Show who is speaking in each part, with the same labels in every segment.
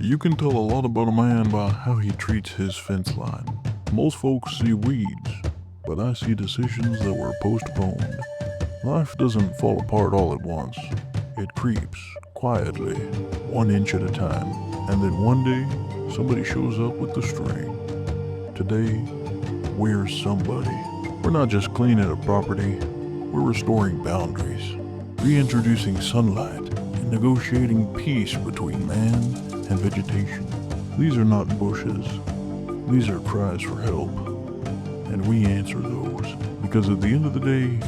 Speaker 1: You can tell a lot about a man by how he treats his fence line. Most folks see weeds, but I see decisions that were postponed. Life doesn't fall apart all at once. It creeps, quietly, 1 inch at a time, and then one day, somebody shows up with the string. Today, we're somebody. We're not just cleaning a property, we're restoring boundaries, reintroducing sunlight, and negotiating peace between man and vegetation. These are not bushes. These are cries for help. And we answer those. Because at the end of the day,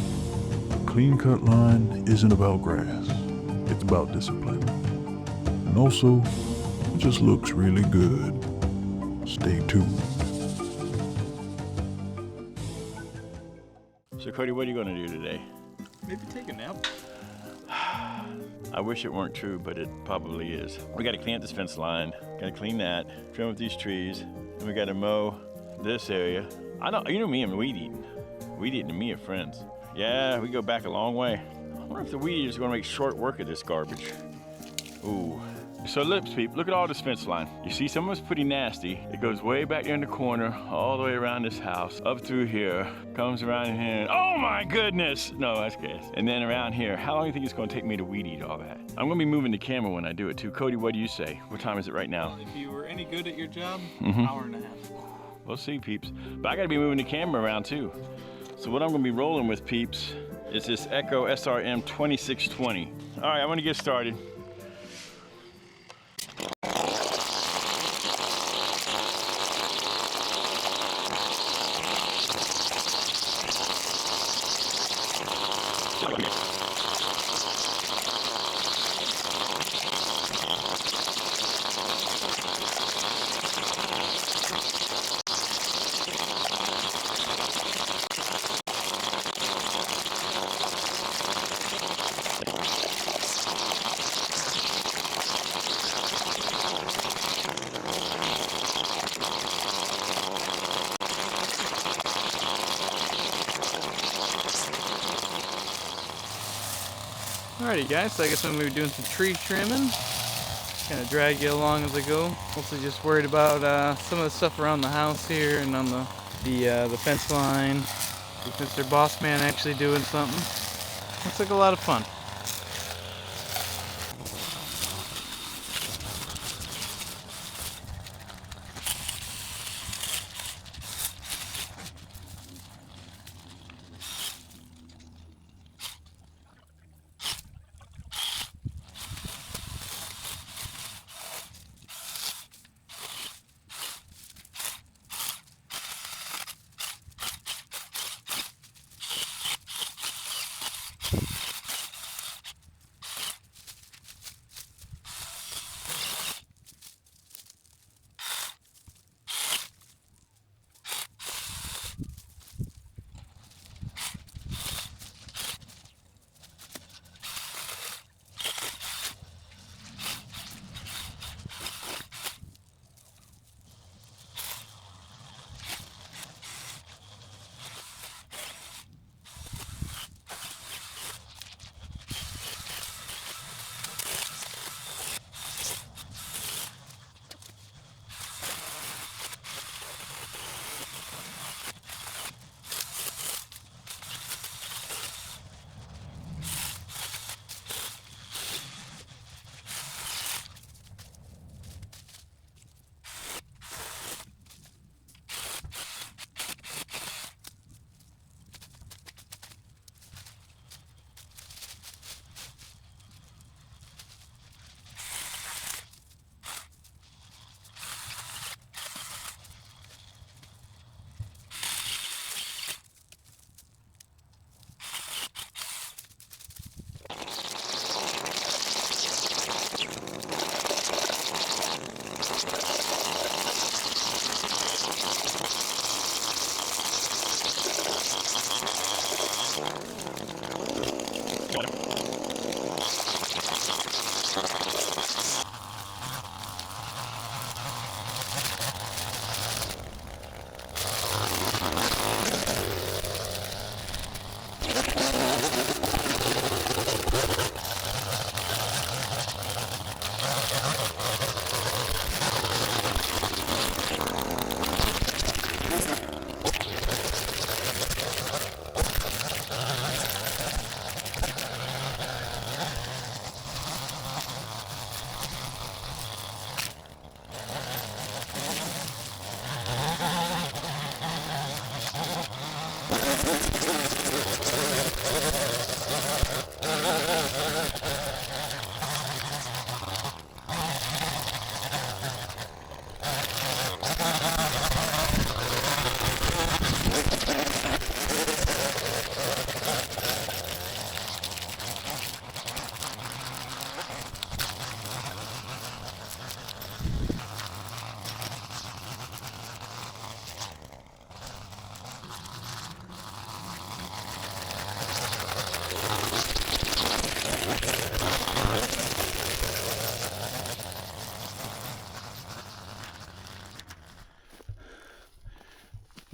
Speaker 1: a clean-cut line isn't about grass. It's about discipline. And also, it just looks really good. Stay tuned.
Speaker 2: So Cody, what are you going to do today?
Speaker 3: Maybe take a nap.
Speaker 2: I wish it weren't true, but it probably is. We got to clean up this fence line. Got to clean that, trim up these trees, and we got to mow this area. You know me, I'm weed eating. Weed eating and me are friends. Yeah, we go back a long way. I wonder if the weed eaters are going to make short work of this garbage. Ooh. So look, people, look at all this fence line. You see, some of it's pretty nasty. It goes way back there in the corner, all the way around this house, up through here, comes around here. Oh my goodness! No, that's gas. And then around here. How long do you think it's going to take me to weed eat all that? I'm going to be moving the camera when I do it too. Cody, what do you say? What time is it right now?
Speaker 3: If you were any good at your job, hour and a half.
Speaker 2: We'll see, peeps. But I got to be moving the camera around too. So what I'm going to be rolling with, peeps, is this Echo SRM-2620. All right, I'm going to get started.
Speaker 3: Alrighty guys, so I guess I'm going to be doing some tree trimming. Kind of drag you along as I go. Mostly just worried about some of the stuff around the house here and on the fence line. With Mr. Bossman actually doing something. Looks like a lot of fun.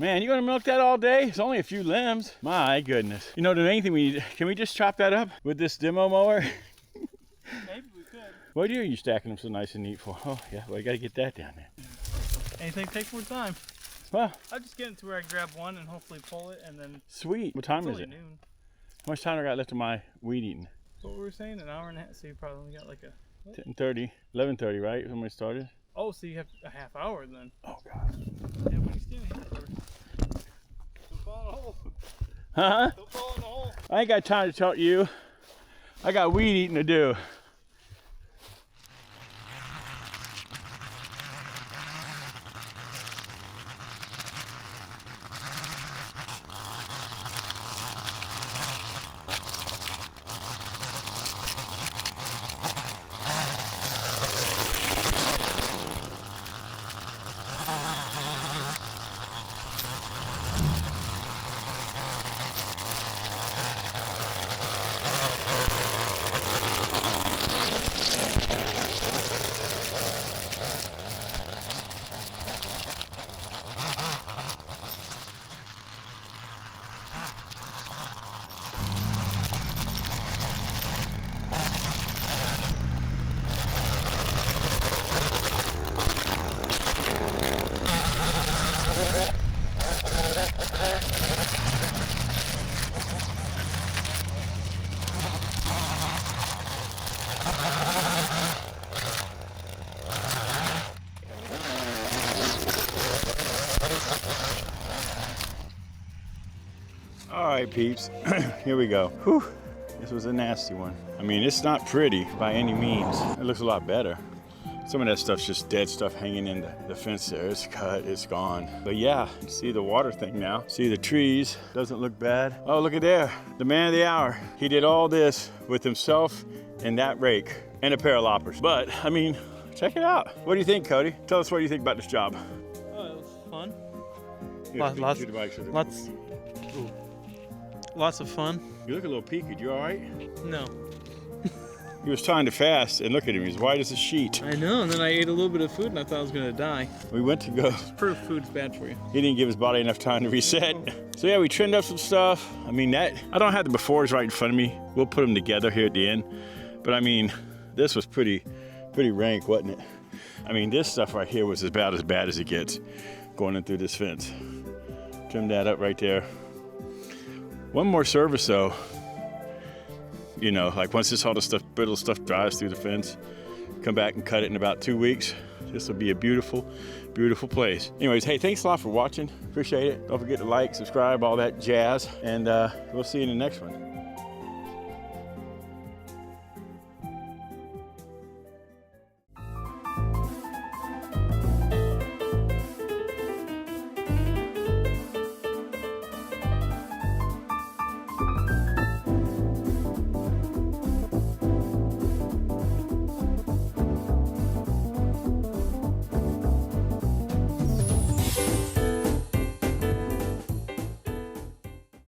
Speaker 2: Man, you gonna milk that all day? It's only a few limbs. My goodness. You know, the main thing we need, can we just chop that up with this demo mower?
Speaker 3: Maybe we could.
Speaker 2: What are you stacking them so nice and neat for? Oh yeah, well, I gotta get that down there.
Speaker 3: Anything takes more time.
Speaker 2: Well,
Speaker 3: I'll just get it to where I grab one and hopefully pull it and then.
Speaker 2: sweet. What time
Speaker 3: It's
Speaker 2: is
Speaker 3: only
Speaker 2: it?
Speaker 3: noon.
Speaker 2: How much time I got left of my weed eating?
Speaker 3: What were we saying? An hour and a half. So you probably only got like a.
Speaker 2: 10:30, 11:30, right? When we started?
Speaker 3: Oh, so you have a half hour then.
Speaker 2: Oh God.
Speaker 3: Yeah, what are you standing here for? Don't fall in the hole.
Speaker 2: Huh?
Speaker 3: Don't fall in the hole.
Speaker 2: I ain't got time to talk to you. I got weed eating to do. All right, peeps, here we go. Whew. This was a nasty one. I mean, it's not pretty by any means. It looks a lot better. Some of that stuff's just dead stuff hanging in the fence there. It's cut, it's gone. But yeah, you see the water thing now. See the trees, doesn't look bad. Oh, look at there, the man of the hour. He did all this with himself and that rake and a pair of loppers. But, I mean, check it out. What do you think, Cody? Tell us what you think about this job.
Speaker 3: Oh, it was fun.
Speaker 2: Here,
Speaker 3: Lots of fun.
Speaker 2: You look a little peaked, you all right?
Speaker 3: No.
Speaker 2: He was trying to fast, and look at him, he's white as a sheet.
Speaker 3: I know, and then I ate a little bit of food and I thought I was gonna die.
Speaker 2: We went to go.
Speaker 3: Proof food's bad for you.
Speaker 2: He didn't give his body enough time to reset. So yeah, we trimmed up some stuff. I mean, I don't have the befores right in front of me. We'll put them together here at the end. But I mean, this was pretty rank, wasn't it? I mean, this stuff right here was about as bad as it gets going in through this fence. Trim that up right there. One more service though, you know, like once this all the stuff, brittle stuff dries through the fence, come back and cut it in about 2 weeks. This will be a beautiful, beautiful place. Anyways, hey, thanks a lot for watching. Appreciate it. Don't forget to like, subscribe, all that jazz, and we'll see you in the next one.